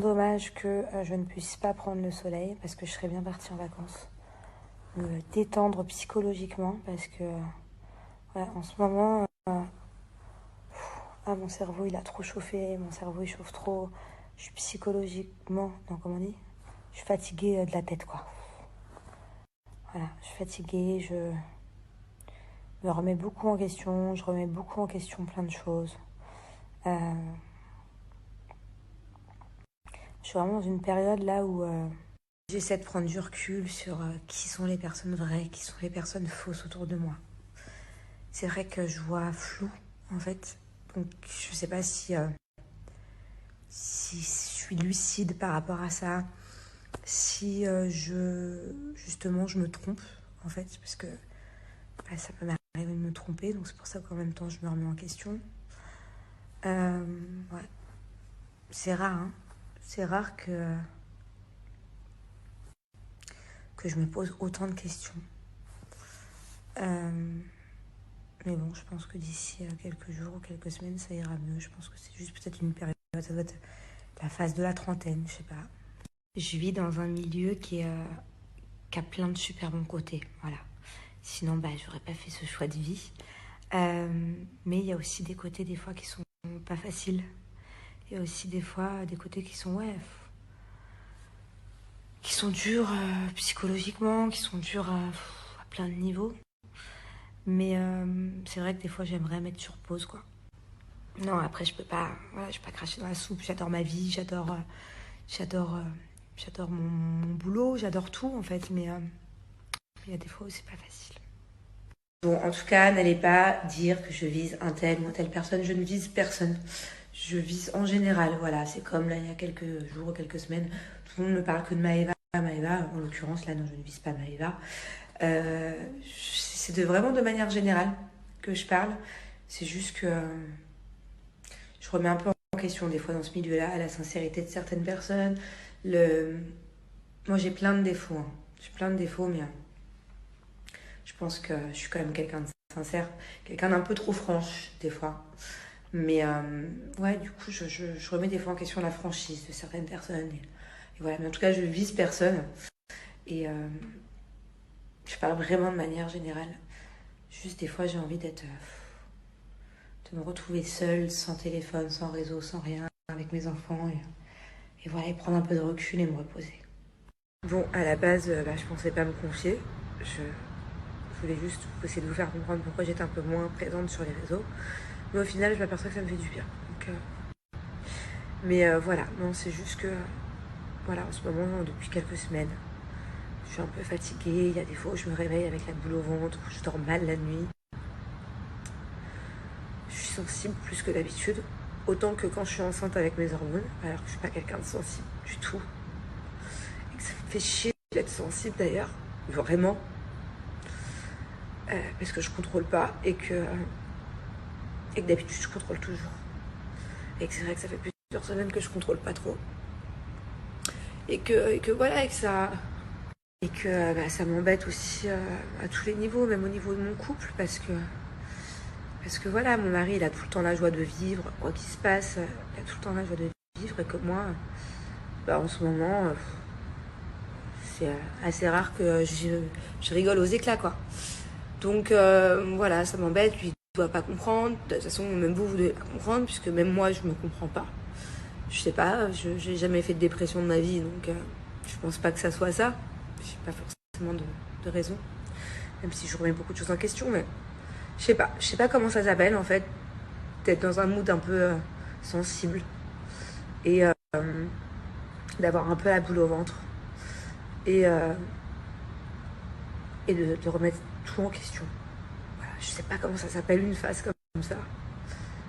Dommage que je ne puisse pas prendre le soleil parce que je serais bien partie en vacances. Me détendre psychologiquement parce que voilà, en ce moment, mon cerveau il a trop chauffé, mon cerveau il chauffe trop. Je suis psychologiquement, non, comment on dit? Je suis fatiguée de la tête, quoi. Voilà, je suis fatiguée, je me remets beaucoup en question, je remets beaucoup en question plein de choses. Je suis vraiment dans une période là où j'essaie de prendre du recul sur qui sont les personnes vraies, qui sont les personnes fausses autour de moi. C'est vrai que je vois flou, en fait. Donc, je sais pas si je suis lucide par rapport à ça, si justement, je me trompe, en fait, parce que ça peut m'arriver de me tromper, donc c'est pour ça qu'en même temps, je me remets en question. Ouais. C'est rare, hein. C'est rare que je me pose autant de questions. Mais bon, je pense que d'ici quelques jours ou quelques semaines, ça ira mieux. Je pense que c'est juste peut-être une période, ça doit être la phase de la trentaine, je sais pas. Je vis dans un milieu qui a plein de super bons côtés, voilà. Sinon, j'aurais pas fait ce choix de vie. Mais il y a aussi des côtés, des fois, qui sont pas faciles. Il y a aussi des fois des côtés qui sont, qui sont durs psychologiquement, qui sont durs à plein de niveaux. Mais c'est vrai que des fois, j'aimerais mettre sur pause, quoi. Non, après, je peux pas cracher dans la soupe. J'adore ma vie, j'adore mon boulot, j'adore tout, en fait. Mais il y a des fois où c'est pas facile. Bon, en tout cas, n'allez pas dire que je vise un tel ou telle personne. Je ne vise personne. Je vise en général, voilà. C'est comme là, il y a quelques jours, quelques semaines, tout le monde me parle que de Maëva. Maëva, en l'occurrence, là, non, je ne vise pas Maëva. C'est vraiment de manière générale que je parle. C'est juste que je remets un peu en question des fois dans ce milieu-là, la sincérité de certaines personnes. Moi, j'ai plein de défauts. Hein. J'ai plein de défauts, mais je pense que je suis quand même quelqu'un de sincère, quelqu'un d'un peu trop franche, des fois. Mais ouais, du coup, je remets des fois en question la franchise de certaines personnes. Et voilà, mais en tout cas, je vise personne. Et je parle vraiment de manière générale. Juste des fois, j'ai envie de me retrouver seule, sans téléphone, sans réseau, sans rien, avec mes enfants. Et voilà, et prendre un peu de recul et me reposer. Bon, à la base, je pensais pas me confier. Je voulais juste essayer de vous faire comprendre pourquoi j'étais un peu moins présente sur les réseaux. Mais au final, je m'aperçois que ça me fait du bien. Donc, mais voilà, non, c'est juste que, voilà, en ce moment, depuis quelques semaines, je suis un peu fatiguée. Il y a des fois où je me réveille avec la boule au ventre, où je dors mal la nuit. Je suis sensible plus que d'habitude. Autant que quand je suis enceinte avec mes hormones, alors que je suis pas quelqu'un de sensible du tout. Et que ça me fait chier d'être sensible d'ailleurs, vraiment. Parce que je contrôle pas et que d'habitude je contrôle toujours. Et que c'est vrai que ça fait plusieurs semaines que je contrôle pas trop. Et que voilà, et que ça m'embête aussi à tous les niveaux, même au niveau de mon couple, parce que voilà, mon mari il a tout le temps la joie de vivre, quoi qu'il se passe, il a tout le temps la joie de vivre, et que moi, en ce moment, c'est assez rare que je rigole aux éclats, quoi. Donc voilà, ça m'embête, lui il doit pas comprendre, de toute façon même vous devez pas comprendre, puisque même moi je me comprends pas. Je sais pas, j'ai jamais fait de dépression de ma vie, donc je pense pas que ça soit ça. J'ai pas forcément de raison, même si je remets beaucoup de choses en question, mais je sais pas comment ça s'appelle en fait, d'être dans un mood un peu sensible et d'avoir un peu la boule au ventre et de remettre tout en question. Voilà, je sais pas comment ça s'appelle une phase comme ça.